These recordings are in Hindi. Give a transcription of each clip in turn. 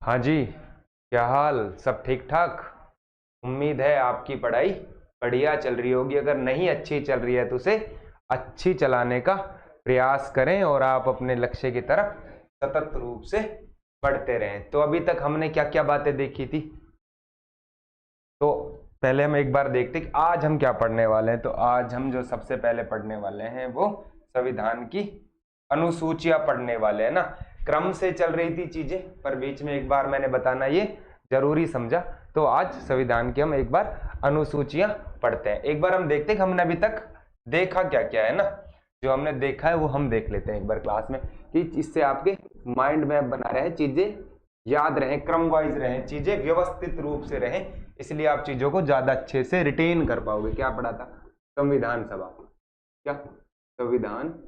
हाँ जी, क्या हाल? सब ठीक ठाक? उम्मीद है आपकी पढ़ाई बढ़िया चल रही होगी। अगर नहीं अच्छी चल रही है तो उसे अच्छी चलाने का प्रयास करें और आप अपने लक्ष्य की तरफ सतत रूप से बढ़ते रहें। तो अभी तक हमने क्या क्या बातें देखी थी, तो पहले हम एक बार देखते कि आज हम क्या पढ़ने वाले हैं। तो आज हम जो सबसे पहले पढ़ने वाले हैं वो संविधान की अनुसूचियां पढ़ने वाले हैं ना। क्रम से चल रही थी चीजें, पर बीच में एक बार मैंने बताना ये जरूरी समझा। तो आज संविधान की हम एक बार अनुसूचियां पढ़ते हैं। एक बार हम देखते हैं कि हमने अभी तक देखा क्या क्या है ना। जो हमने देखा है वो हम देख लेते हैं एक बार क्लास में, कि इससे आपके माइंड में बना रहे, चीजें याद रहें, क्रम वाइज रहें, चीजें व्यवस्थित रूप से रहें। इसलिए आप चीजों को ज्यादा अच्छे से रिटेन कर पाओगे। क्या पढ़ा था? संविधान सभा। क्या संविधान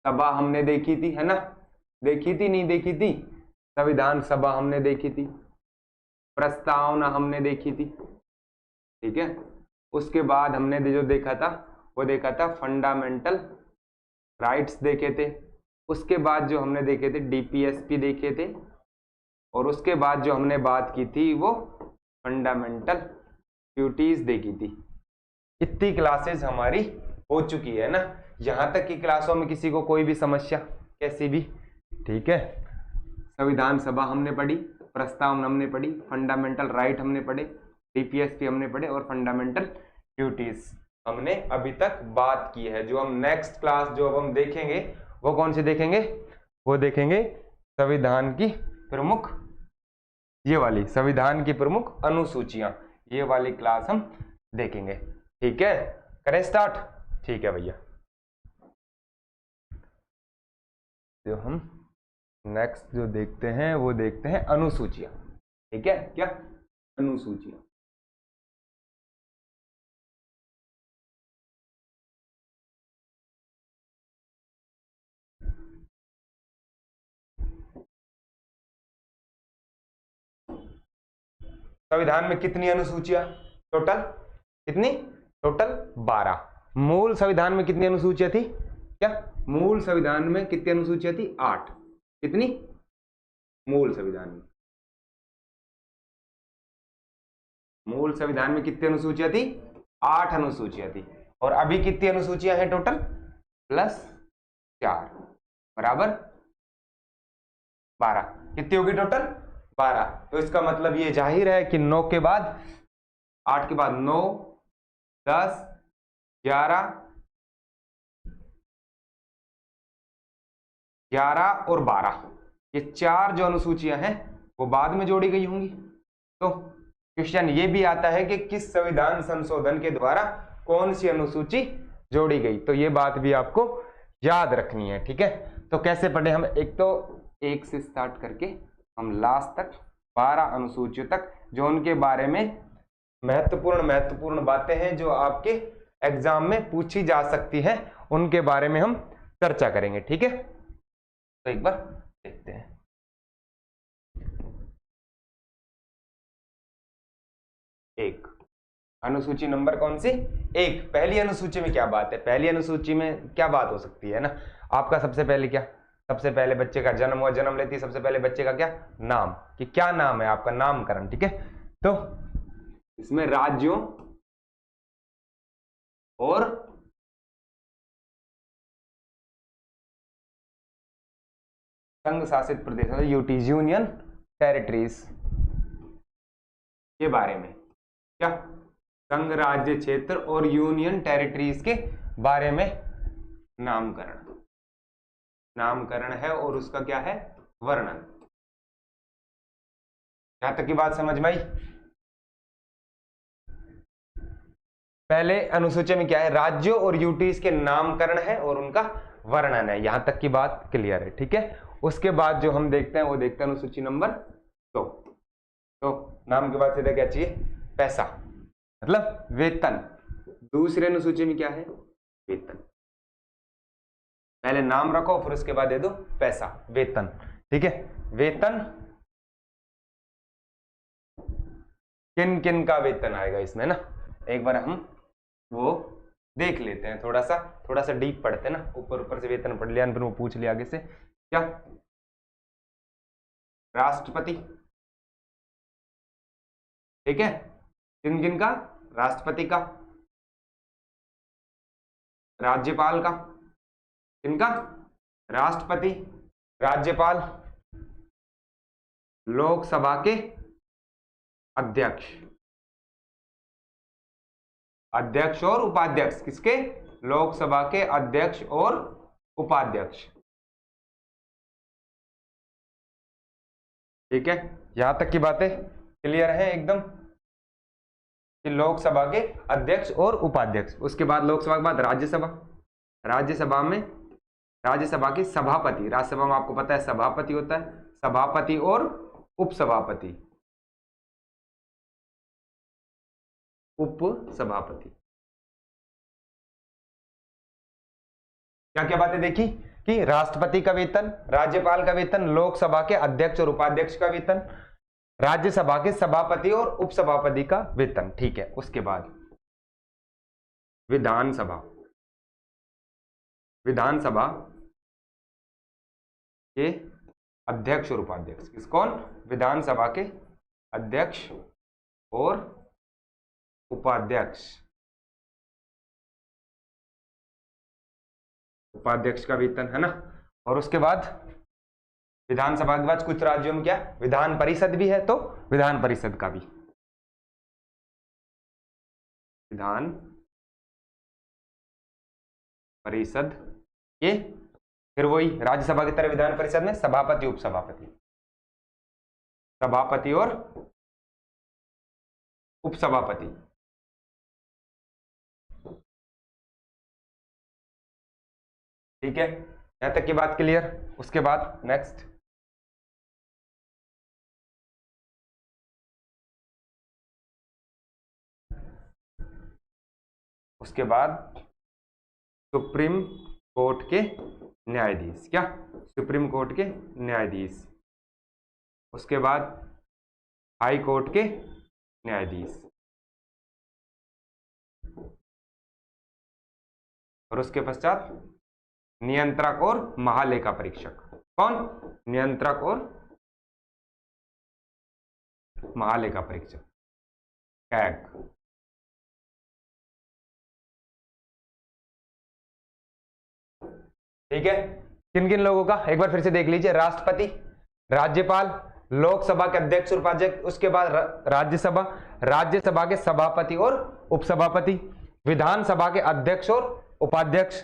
सभा हमने देखी थी, है ना? देखी थी, नहीं देखी थी? संविधान सभा हमने देखी थी, प्रस्तावना हमने देखी थी, ठीक है। उसके बाद हमने जो देखा था वो देखा था फंडामेंटल राइट्स देखे थे। उसके बाद जो हमने देखे थे डीपीएसपी देखे थे। और उसके बाद जो हमने बात की थी वो फंडामेंटल ड्यूटीज देखी थी। इतनी क्लासेस हमारी हो चुकी है ना। यहां तक की क्लासों में किसी को कोई भी समस्या कैसी भी? ठीक है। संविधान सभा हमने पढ़ी, प्रस्तावना हमने पढ़ी, फंडामेंटल राइट हमने पढ़े, डीपीएसपी हमने पढ़े और फंडामेंटल ड्यूटीज हमने अभी तक बात की है। जो हम नेक्स्ट क्लास जो अब हम देखेंगे वो कौन सी देखेंगे? वो देखेंगे संविधान की प्रमुख, ये वाली संविधान की प्रमुख अनुसूचियां, ये वाली क्लास हम देखेंगे। ठीक है, करें स्टार्ट? ठीक है भैया। जो हम नेक्स्ट जो देखते हैं वो देखते हैं अनुसूचियां। ठीक है, क्या अनुसूचियां? संविधान में कितनी अनुसूचियां टोटल? कितनी? टोटल 12। मूल संविधान में कितनी अनुसूचियां थी? क्या मूल संविधान में कितनी अनुसूचियां थी? 8। कितनी मूल संविधान में? मूल संविधान में कितनी अनुसूचियां थी? 8 अनुसूचियां थी। और अभी कितनी अनुसूचियां हैं टोटल? +4 बराबर 12। कितनी होगी टोटल? 12। तो इसका मतलब ये जाहिर है कि 9 के बाद, 8 के बाद 9, 10, 11, 11 और 12, ये 4 जो अनुसूचियां हैं वो बाद में जोड़ी गई होंगी। तो क्वेश्चन ये भी आता है कि किस संविधान संशोधन के द्वारा कौन सी अनुसूची जोड़ी गई, तो ये बात भी आपको याद रखनी है। ठीक है, तो कैसे पढ़े हम? एक तो 1 से स्टार्ट करके हम लास्ट तक 12 अनुसूचियों तक, जो उनके बारे में महत्वपूर्ण बातें हैं जो आपके एग्जाम में पूछी जा सकती हैं, उनके बारे में हम चर्चा करेंगे। ठीक है, तो एक बार देखते हैं। एक अनुसूची नंबर कौन सी? 1। पहली अनुसूची में क्या बात है? पहली अनुसूची में क्या बात हो सकती है ना? आपका सबसे पहले क्या? सबसे पहले बच्चे का जन्म हुआ, जन्म लेती है सबसे पहले बच्चे का क्या नाम, कि क्या नाम है आपका, नामकरण। ठीक है, तो इसमें राज्यों और संघ शासित प्रदेशों, यूटीज, यूनियन टेरिटरीज के बारे में, क्या संघ राज्य क्षेत्र और यूनियन टेरिटरीज के बारे में नामकरण है और उसका क्या है? वर्णन। यहां तक की बात समझ में आई? पहले अनुसूची में क्या है? राज्यों और यूटीज के नामकरण है और उनका वर्णन है। यहां तक की बात क्लियर है? ठीक है, उसके बाद जो हम देखते हैं वो देखते हैं अनुसूची नंबर 2। तो नाम के बाद सीधा क्या चाहिए? पैसा, मतलब वेतन। दूसरे अनुसूची में क्या है? वेतन। पहले नाम रखो फिर उसके बाद दे दो पैसा, वेतन। ठीक है, वेतन किन किन का वेतन आएगा इसमें ना, एक बार हम वो देख लेते हैं। थोड़ा सा डीप पढ़ते हैं ना, ऊपर से वेतन पढ़ लिया फिर वो पूछ लिया आगे से। क्या राष्ट्रपति, ठीक है, किन किन का, राष्ट्रपति का, राज्यपाल का, किनका, राष्ट्रपति, राज्यपाल, लोकसभा के अध्यक्ष, अध्यक्ष और उपाध्यक्ष, किसके, लोकसभा के अध्यक्ष और उपाध्यक्ष, ठीक है। यहां तक की बातें क्लियर है एकदम कि लोकसभा के अध्यक्ष और उपाध्यक्ष। उसके बाद लोकसभा के बाद राज्यसभा, राज्यसभा में राज्यसभा के सभापति, राज्यसभा में आपको पता है सभापति होता है, सभापति और उपसभापति, उपसभापति। क्या क्या बातें देखी कि राष्ट्रपति का वेतन, राज्यपाल का वेतन, लोकसभा के अध्यक्ष और उपाध्यक्ष का वेतन, राज्यसभा के सभापति और उपसभापति का वेतन, ठीक है। उसके बाद विधानसभा, विधानसभा के अध्यक्ष और उपाध्यक्ष, किस कौन, विधानसभा के अध्यक्ष और उपाध्यक्ष, उपाध्यक्ष का वेतन है ना। और उसके बाद विधानसभा के बाद कुछ राज्यों में क्या, विधान परिषद भी है, तो विधान परिषद का भी, विधान परिषद के, फिर वही राज्यसभा की तरह विधान परिषद में सभापति उपसभापति, सभापति और उपसभापति, ठीक है। यहां तक की बात क्लियर। उसके बाद नेक्स्ट, उसके बाद सुप्रीम कोर्ट के न्यायाधीश, क्या, सुप्रीम कोर्ट के न्यायाधीश, उसके बाद हाई कोर्ट के न्यायाधीश, और उसके पश्चात नियंत्रक और महालेखा परीक्षक। कौन, नियंत्रक और महालेखा परीक्षक, कैग, ठीक है। किन किन लोगों का एक बार फिर से देख लीजिए, राष्ट्रपति, राज्यपाल, लोकसभा के अध्यक्ष और उपाध्यक्ष, उसके बाद राज्यसभा, राज्यसभा के सभापति और उपसभापति, विधानसभा के अध्यक्ष और उपाध्यक्ष,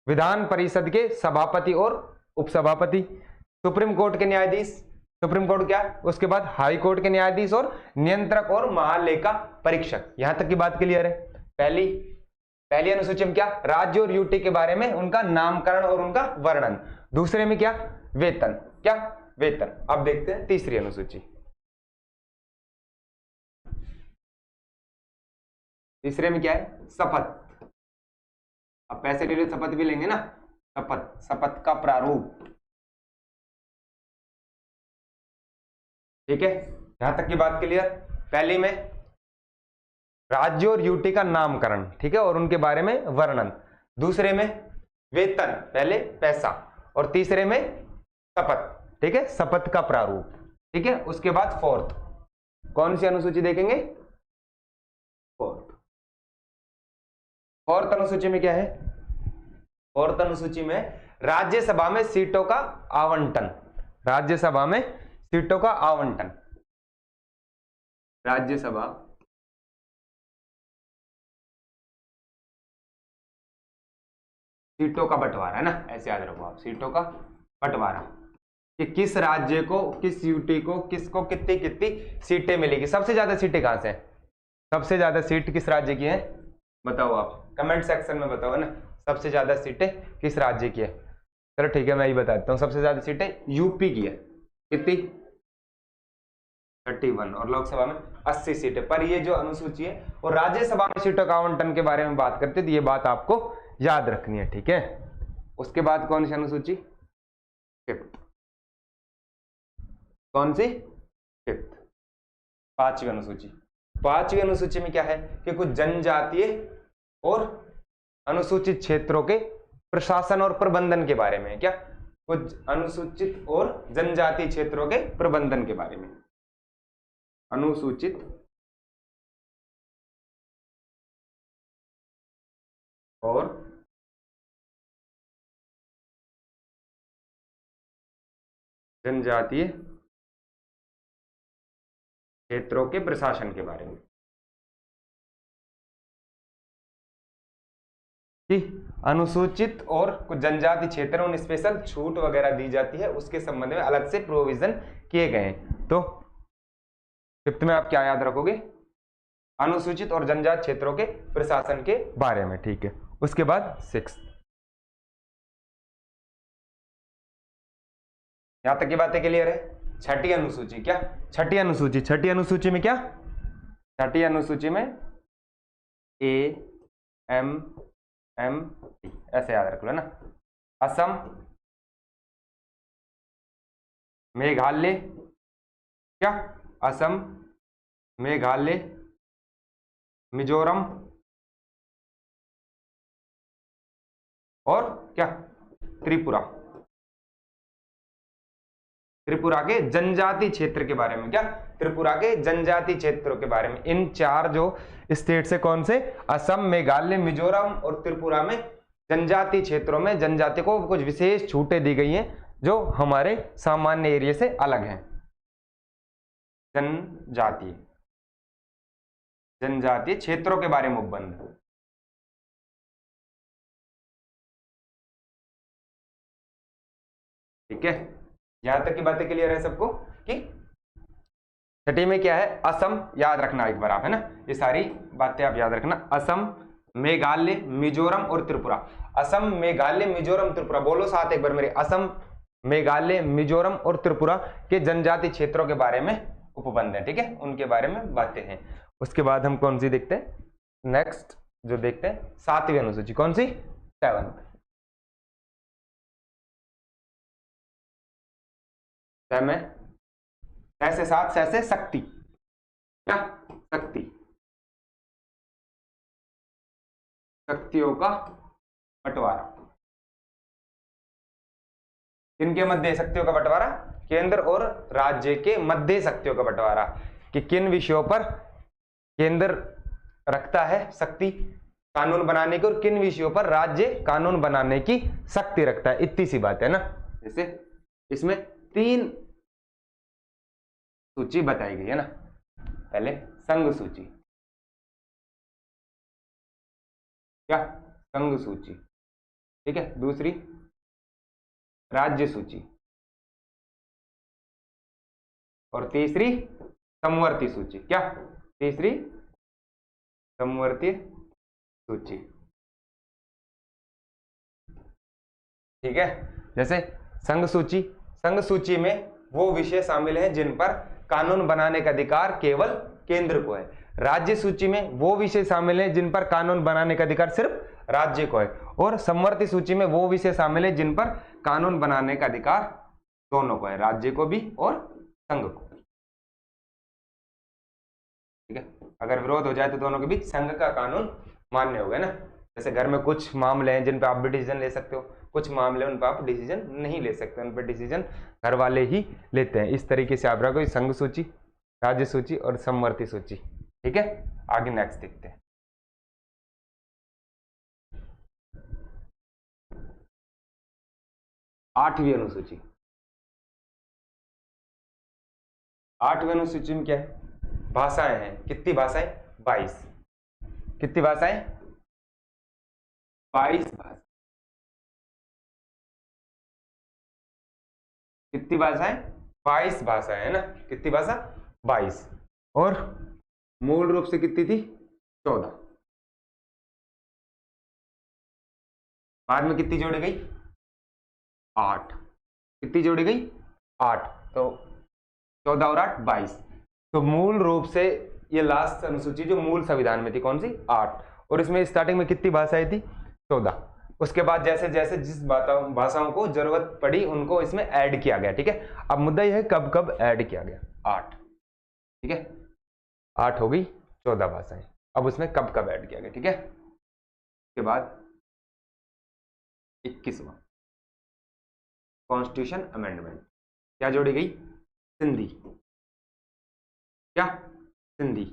विधान परिषद के सभापति और उपसभापति, सुप्रीम कोर्ट के न्यायाधीश, सुप्रीम कोर्ट क्या, उसके बाद हाई कोर्ट के न्यायाधीश और नियंत्रक और महालेखा परीक्षक। यहां तक की बात क्लियर है। पहली अनुसूची में क्या, राज्य और यूटी के बारे में उनका नामकरण और उनका वर्णन, दूसरे में क्या, वेतन, क्या, वेतन। अब देखते हैं तीसरी अनुसूची। तीसरे में क्या है, शपथ। अब पैसे के लिए शपथ भी लेंगे ना, शपथ, शपथ का प्रारूप, ठीक है। यहां तक की बात क्लियर। पहली में राज्य और यूटी का नामकरण, ठीक है, और उनके बारे में वर्णन, दूसरे में वेतन, पहले पैसा, और तीसरे में शपथ, ठीक है, शपथ का प्रारूप, ठीक है। उसके बाद फोर्थ, कौन सी अनुसूची देखेंगे, फोर्थ अनुसूची में क्या है, फोर्थ अनुसूची में राज्यसभा में सीटों का आवंटन, राज्यसभा में सीटों का आवंटन, राज्यसभा सीटों का बंटवारा है ना, ऐसे याद रखो आप, सीटों का बंटवारा, कि किस राज्य को, किस यूटी को, किसको कितनी कितनी सीटें मिलेगी। सबसे ज्यादा सीटें कहां से हैं, सबसे ज्यादा सीट किस राज्य की है, बताओ आप कमेंट सेक्शन में बताओ ना, सबसे ज्यादा सीटें किस राज्य की है। चलो ठीक है, मैं ही बता देता हूँ, सबसे ज्यादा सीटें यूपी की है, कितनी, 31, और लोकसभा में 80 सीटें। पर ये जो अनुसूची है और राज्यसभा में सीटों का आवंटन के बारे में बात करते, तो ये बात आपको याद रखनी है, ठीक है। उसके बाद कौन सी अनुसूची, फिफ्थ, कौन सी, फिफ्थ, पांचवी अनुसूची। पांचवी अनुसूची में क्या है कि कुछ जनजातीय और अनुसूचित क्षेत्रों के प्रशासन और प्रबंधन के बारे में, क्या, कुछ अनुसूचित और जनजाति क्षेत्रों के प्रबंधन के बारे में। अनुसूचित और जनजातीय क्षेत्रों के प्रशासन के बारे में। अनुसूचित और कुछ जनजाति क्षेत्रों में स्पेशल छूट वगैरह दी जाती है, उसके संबंध में अलग से प्रोविजन किए गए हैं। तो फिफ्थ में आप क्या याद रखोगे? अनुसूचित और जनजाति क्षेत्रों के प्रशासन के बारे में, ठीक है। उसके बाद सिक्स, यहां तक की बातें क्लियर है। छठी अनुसूची, क्या छठी अनुसूची? छठी अनुसूची में क्या? छठी अनुसूची में AMM ऐसे याद रख लो ना। असम, मेघालय, क्या असम, मेघालय, मिजोरम और क्या त्रिपुरा। त्रिपुरा के जनजाति क्षेत्र के बारे में, क्या त्रिपुरा के जनजाति क्षेत्रों के बारे में। इन चार जो स्टेट से कौन से? असम, मेघालय, मिजोरम और त्रिपुरा में जनजाति क्षेत्रों में जनजाति को कुछ विशेष छूटें दी गई हैं जो हमारे सामान्य एरिया से अलग हैं। जनजातीय क्षेत्रों के बारे में उपबंध, ठीक है। यहां तक की बातें क्लियर है सबको कि छठी में क्या है? असम, याद रखना एक बार आप, है ना, ये सारी बातें आप याद रखना। असम, मेघालय, मिजोरम और त्रिपुरा। असम, मेघालय, मिजोरम, त्रिपुरा, बोलो साथ एक बार मेरे। असम, मेघालय, मिजोरम और त्रिपुरा के जनजाति क्षेत्रों के बारे में उपबंध है, ठीक है, उनके बारे में बातें हैं। उसके बाद हम कौन सी देखते हैं? नेक्स्ट जो देखते हैं सातवीं अनुसूची, कौन सी? 7th। से सात, से शक्ति, क्या शक्ति, शक्तियों का बंटवारा। किनके मध्य शक्तियों का बंटवारा? केंद्र और राज्य के मध्य शक्तियों का बंटवारा, कि किन विषयों पर केंद्र रखता है शक्ति कानून बनाने की और किन विषयों पर राज्य कानून बनाने की शक्ति रखता है। इतनी सी बात है ना। जैसे इसमें 3 सूची बताई गई है ना। पहले संघ सूची, क्या संघ सूची, ठीक है। दूसरी राज्य सूची और तीसरी समवर्ती सूची, क्या तीसरी समवर्ती सूची, ठीक है। जैसे संघ सूची, संघ सूची में वो विषय शामिल हैं जिन पर कानून बनाने का अधिकार केवल केंद्र को है। राज्य सूची में वो विषय शामिल हैं जिन पर कानून बनाने का अधिकार सिर्फ राज्य को है। और समवर्ती सूची में वो विषय शामिल हैं जिन पर कानून बनाने का अधिकार दोनों को है, राज्य को भी और संघ को, ठीक है। अगर विरोध हो जाए तो दोनों के बीच संघ का कानून मान्य होगा ना। जैसे घर में कुछ मामले हैं जिन पर आप भी डिसीजन ले सकते हो, कुछ मामले उन पर आप डिसीजन नहीं ले सकते, उन पर डिसीजन घर वाले ही लेते हैं। इस तरीके से आप रखो संघ सूची, राज्य सूची और समवर्ती सूची, ठीक है। आगे नेक्स्ट देखते हैं। आठवीं अनुसूची, आठवीं अनुसूची में क्या है? भाषाएं हैं। कितनी भाषाएं? 22। कितनी भाषाएं? 22 भाषा। कितनी भाषाएं? 22 भाषाएं, है ना। कितनी भाषा? 22। और मूल रूप से कितनी थी? 14। बाद में कितनी जोड़ी गई? 8। कितनी जोड़ी गई? 8। तो 14 और 8 22। तो मूल रूप से ये लास्ट अनुसूची जो मूल संविधान में थी कौन सी? 8। और इसमें स्टार्टिंग में कितनी भाषाएं थी? 14। उसके बाद जैसे जैसे जिस भाषाओं को जरूरत पड़ी उनको इसमें ऐड किया गया, ठीक है। अब मुद्दा यह है कब कब ऐड किया गया? 8, ठीक है। 8 हो गई 14 भाषाएं। अब उसमें कब कब ऐड किया गया, ठीक है। उसके बाद 21वां कॉन्स्टिट्यूशन अमेंडमेंट। क्या जोड़ी गई? सिंधी। क्या? सिंधी।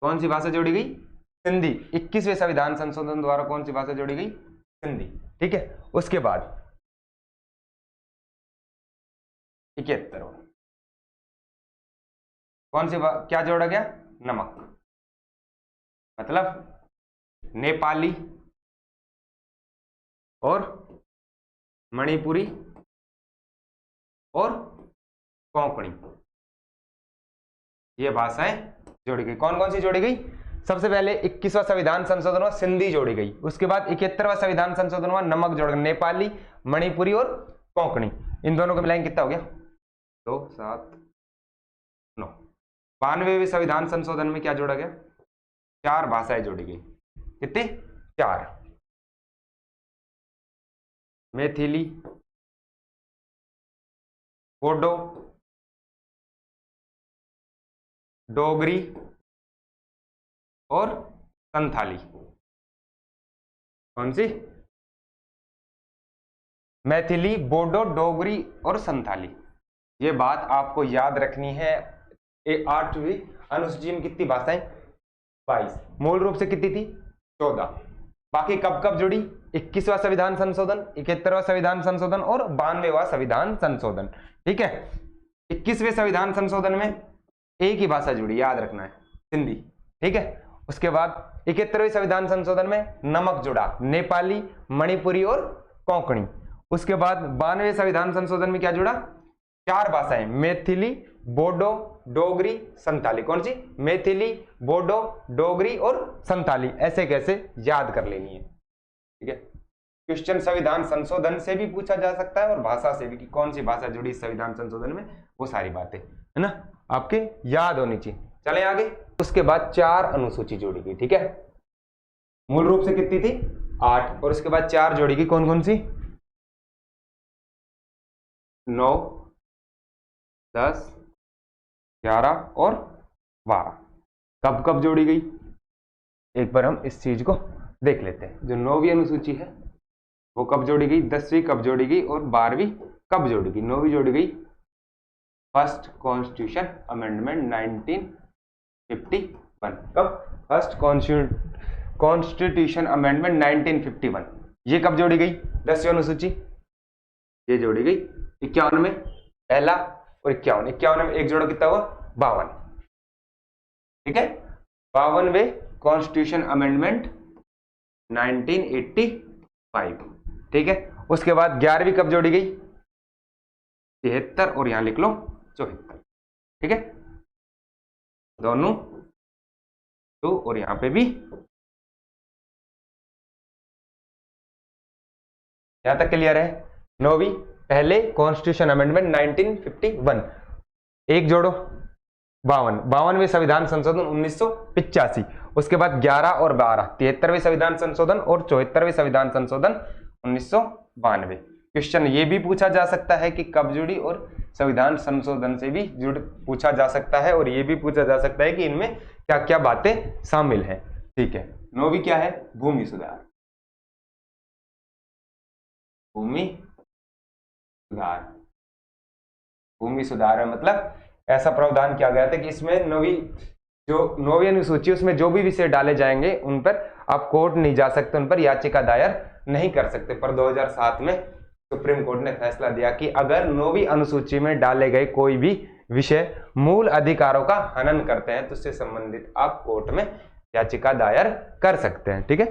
कौन सी भाषा जोड़ी गई? सिंधी। 21वें संविधान संशोधन द्वारा कौन सी भाषा जोड़ी गई? सिंधी। ठीक है। उसके बाद 71 कौन सी क्या जोड़ा गया? नमक। मतलब नेपाली और मणिपुरी और कोंकणी, ये भाषाएं जोड़ी गई। कौन कौन सी जोड़ी गई? सबसे पहले 21वां संविधान संशोधन हुआ, सिंधी जोड़ी गई। उसके बाद 71वां संविधान संशोधन हुआ, नमक जोड़ गया, नेपाली, मणिपुरी और कोंकणी। इन दोनों को मिलाएंगे कितना हो गया? 2 7 9। 92वें संविधान संशोधन में क्या जोड़ा गया? 4 भाषाएं जोड़ी गई। कितनी? 4। मैथिली, बोडो, डोगरी और संथाली। कौन सी? मैथिली, बोडो, डोगरी और संथाली। ये बात आपको याद रखनी है। 8वीं अनुसूची में कितनी भाषाएं? 22। मूल रूप से कितनी थी? 14। बाकी कब कब जुड़ी? 21वां संविधान संशोधन, 71वां संविधान संशोधन और 92वां संविधान संशोधन। ठीक है। 21वें संविधान संशोधन में एक ही भाषा जुड़ी, याद रखना है, सिंधी। ठीक है। उसके बाद 71वें संविधान संशोधन में नमक जुड़ा, नेपाली, मणिपुरी और कोंकणी। उसके बाद 92वें संविधान संशोधन में क्या जुड़ा? 4 भाषाएं, मैथिली, बोडो, डोगरी, संथाली। कौन सी? मैथिली, बोडो, डोगरी और संथाली। ऐसे कैसे याद कर लेनी है। ठीक है। क्वेश्चन संविधान संशोधन से भी पूछा जा सकता है और भाषा से भी, कि कौन सी भाषा जुड़ी संविधान संशोधन में, वो सारी बातें है ना आपके याद होनी चाहिए। चले आगे। उसके बाद 4 अनुसूची जोड़ी गई। ठीक है। मूल रूप से कितनी थी? 8। और उसके बाद 4 जोड़ी गई। कौन कौन सी? 9, 10, 11 और 12। कब कब जोड़ी गई? एक बार हम इस चीज को देख लेते हैं। जो 9वीं अनुसूची है वो कब जोड़ी गई, 10वीं कब जोड़ी गई और 12वीं कब जोड़ी गई? 9वीं जोड़ी गई फर्स्ट कॉन्स्टिट्यूशन अमेंडमेंट 1951। कब? First constitution amendment 1951। ये कब जोड़ी गई? 10वीं अनुसूची। ये जोड़ी गई 51 में, पहला और 51। 51 में एक जोड़ा कितना हुआ? 52। ठीक है। 52वें कॉन्स्टिट्यूशन अमेंडमेंट 1985। ठीक है। उसके बाद 11वीं कब जोड़ी गई? 73 और यहां लिख लो 74। ठीक है। दोनों 2 और यहां पे भी। यहां तक क्लियर है? 9वीं पहले कॉन्स्टिट्यूशन अमेंडमेंट 1951, एक जोड़ो 52। 52वें संविधान संशोधन 1985। उसके बाद 11 और 12 73वें संविधान संशोधन और 74वें संविधान संशोधन 1992। क्वेश्चन ये भी पूछा जा सकता है कि कब जुड़ी, और संविधान संशोधन से भी जुड़ पूछा जा सकता है, और ये भी पूछा जा सकता है कि इनमें क्या क्या बातें शामिल हैं। ठीक है। 9वीं क्या है? भूमि सुधार। भूमि सुधार। भूमि सुधार है मतलब ऐसा प्रावधान किया गया था कि इसमें 9वीं अनुसूची, उसमें जो भी विषय डाले जाएंगे उन पर आप कोर्ट नहीं जा सकते, उन पर याचिका दायर नहीं कर सकते। पर 2007 में सुप्रीम कोर्ट ने फैसला दिया कि अगर 9वीं अनुसूची में डाले गए कोई भी विषय मूल अधिकारों का हनन करते हैं तो उससे संबंधित आप कोर्ट में याचिका दायर कर सकते हैं। ठीक है।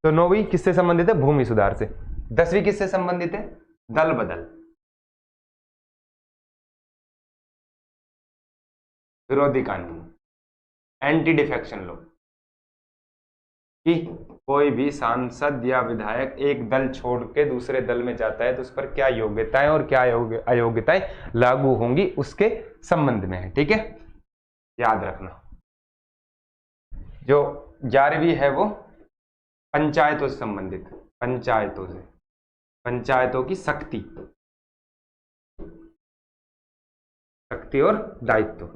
तो 9वीं किससे संबंधित है? भूमि सुधार से। 10वीं किससे संबंधित है? दल बदल, विरोधी कानून, एंटी डिफेक्शन लो, कि कोई भी सांसद या विधायक एक दल छोड़ के दूसरे दल में जाता है तो उस पर क्या योग्यताएं और क्या अयोग्यताएं लागू होंगी, उसके संबंध में है। ठीक है। याद रखना। जो 11वीं है वो पंचायतों से संबंधित, पंचायतों की शक्ति और दायित्व।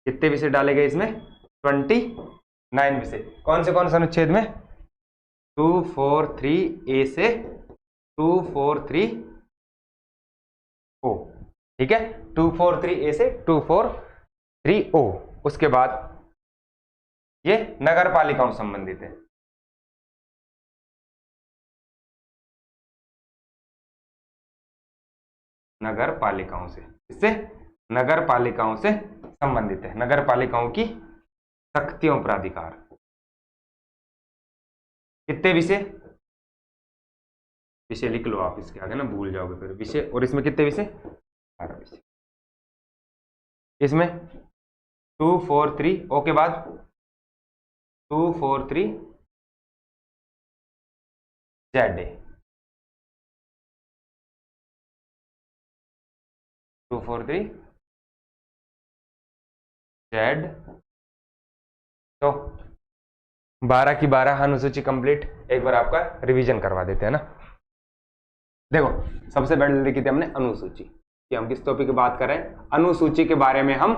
कितने विषय डाले गए इसमें? 29 विषय। कौन से अनुच्छेद में? 243A से 243O, ठीक है, 243A से 243O। उसके बाद ये नगर पालिकाओं से संबंधित है, नगर पालिकाओं से, इससे नगर पालिकाओं से संबंधित है, नगर पालिकाओं की शक्तियों पर अधिकार। कितने विषय, विषय लिख लो आप इसके आगे ना, भूल जाओगे फिर विषय। और इसमें कितने विषय, 12 विषय। इसमें 243 ओ के बाद 243 ZA, 243 Z। तो 12 की 12 अनुसूची कंप्लीट। एक बार आपका रिवीजन करवा देते हैं ना। देखो सबसे पहले लिखी थी हमने अनुसूची, कि हम किस टॉपिक की बात कर रहे हैं, अनुसूची के बारे में हम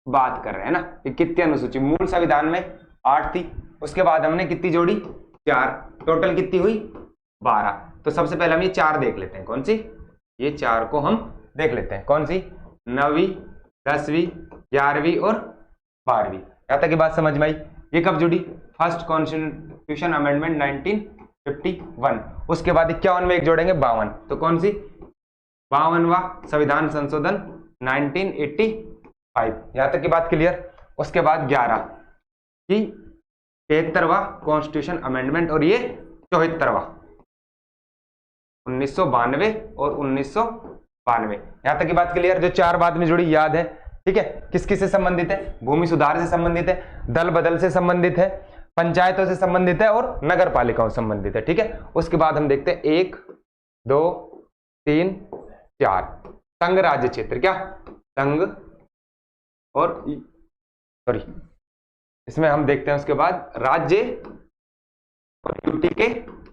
बात कर रहे हैं ना। कि कितनी अनुसूची, मूल संविधान में 8 थी, उसके बाद हमने कितनी जोड़ी, 4, टोटल कितनी हुई 12। तो सबसे पहले हम ये 4 देख लेते हैं, कौन सी, ये 4 को हम देख लेते हैं, कौन सी, 9वीं 10वीं 11वीं और 12वीं। यहां तक की बात समझ में आई। ये कब जुड़ी, फर्स्ट कॉन्स्टिट्यूशन अमेंडमेंट 1951। उसके बाद 51 में एक जोड़ेंगे 52, तो कौन सी, 52वां संविधान संशोधन 1985। यहां तक की बात क्लियर। उसके बाद 11 की 73वां कॉन्स्टिट्यूशन अमेंडमेंट, और ये 74वां 1992 और 1992। यहां तक की बात क्लियर। जो 4 बाद में जुड़ी याद है, ठीक है, किस किस से संबंधित है, भूमि सुधार से संबंधित है, दल बदल से संबंधित है, पंचायतों से संबंधित है और नगर पालिकाओं से संबंधित है, ठीक है। उसके बाद हम देखते हैं 1 2 3 4 संघ राज्य क्षेत्र, क्या संघ, और सॉरी इसमें हम देखते हैं उसके बाद राज्य और यूटी के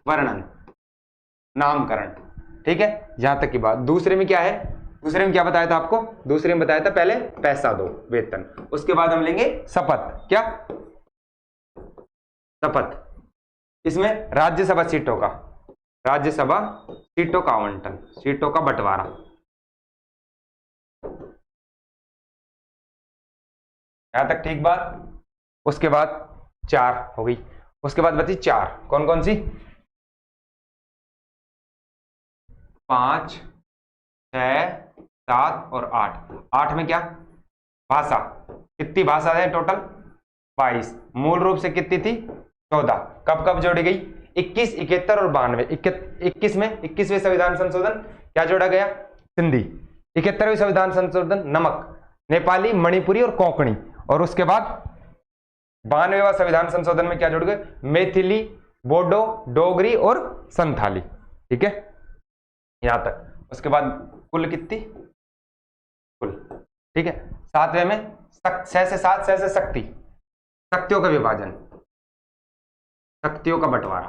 वर्णन, नामकरण, ठीक है। यहां तक की बात। दूसरे में क्या है, दूसरे में क्या बताया था आपको, दूसरे में बताया था पहले पैसा दो, वेतन। उसके बाद हम लेंगे शपथ, क्या शपथ। इसमें राज्यसभा सीटों का, राज्यसभा सीटों का आवंटन, सीटों का बंटवारा। यहां तक ठीक बात। उसके बाद 4 हो गई। उसके बाद बची 4, कौन कौन सी, 5 6 7 और 8। 8 में क्या, भाषा। कितनी भाषा है टोटल, 22। मूल रूप से कितनी थी, 14। कब कब जोड़ी गई, 21 71 और 92। 21 में 21वें संविधान संशोधन क्या जोड़ा गया, सिंधी। 71वें संविधान संशोधन नमक, नेपाली, मणिपुरी और कोंकणी। और उसके बाद 92वें संविधान संशोधन में क्या जोड़ गए, मैथिली, बोडो, डोगरी और संथाली, ठीक है, यहां तक। उसके बाद कुल कितनी, कुल, ठीक है। 7वें में 6 से 7, 6 से शक्ति, शक्तियों का विभाजन, शक्तियों का बंटवारा,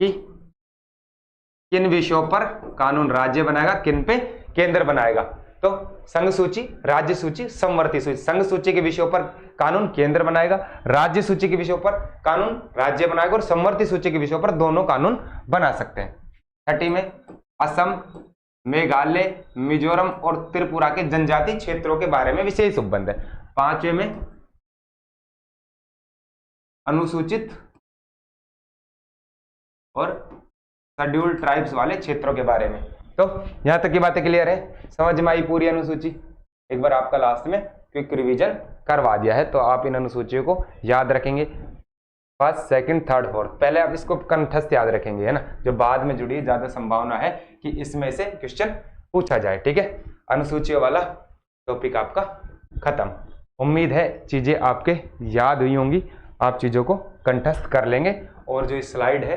कि किन विषयों पर कानून राज्य बनाएगा, किन पे केंद्र बनाएगा। तो संघ सूची, राज्य सूची, समवर्ती सूची। संघ सूची के विषयों पर कानून केंद्र बनाएगा, राज्य सूची के विषयों पर कानून राज्य बनाएगा, और समवर्ती सूची के विषयों पर दोनों कानून बना सकते हैं। 30 में असम, मेघालय, मिजोरम और त्रिपुरा के जनजातीय क्षेत्रों के बारे में विशेष उपबंध है। 5वें में अनुसूचित और शेड्यूल्ड ट्राइब्स वाले क्षेत्रों के बारे में। तो यहां तक की बातें क्लियर है, समझ में आई पूरी अनुसूची। एक बार आपका लास्ट में क्विक रिवीजन करवा दिया है, तो आप इन अनुसूचियों को याद रखेंगे, फर्स्ट सेकंड थर्ड फोर्थ। पहले आप इसको कंठस्थ याद रखेंगे, है ना, जो बाद में जुड़ी ज्यादा संभावना है कि इसमें से क्वेश्चन पूछा जाए, ठीक है। अनुसूचियों वाला टॉपिक आपका खत्म। उम्मीद है चीजें आपके याद हुई होंगी, आप चीजों को कंठस्थ कर लेंगे। और जो स्लाइड है,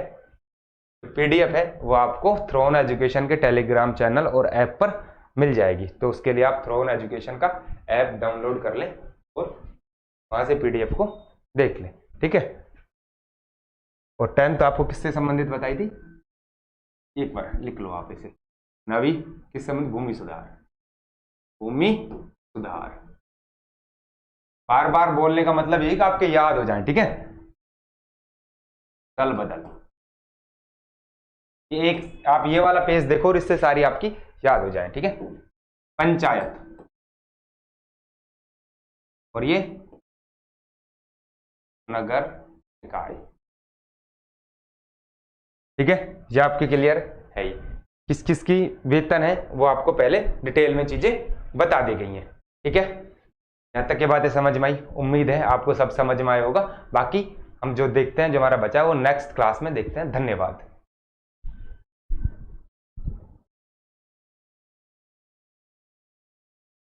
पीडीएफ है, वो आपको थ्रोन एजुकेशन के टेलीग्राम चैनल और ऐप पर मिल जाएगी। तो उसके लिए आप थ्रोन एजुकेशन का ऐप डाउनलोड कर लें और वहां से पीडीएफ को देख लें, ठीक है। और 10th आपको किससे संबंधित बताई थी, एक बार लिख लो आप इसे, 9वीं किस संबंधित, भूमि सुधार, भूमि सुधार। बार बार बोलने का मतलब यही कि आपके याद हो जाए, ठीक है। दल बदल, ये एक आप ये वाला पेज देखो और इससे सारी आपकी याद हो जाए, ठीक है। पंचायत, और ये नगर निकाय, ठीक है। ये आपके क्लियर है। किस किस की वेतन है वो आपको पहले डिटेल में चीजें बता दी गई हैं, ठीक है। यहाँ तक की बातें समझ में आई, उम्मीद है आपको सब समझ में आया होगा। बाकी हम जो देखते हैं, जो हमारा बचा है वो नेक्स्ट क्लास में देखते हैं। धन्यवाद।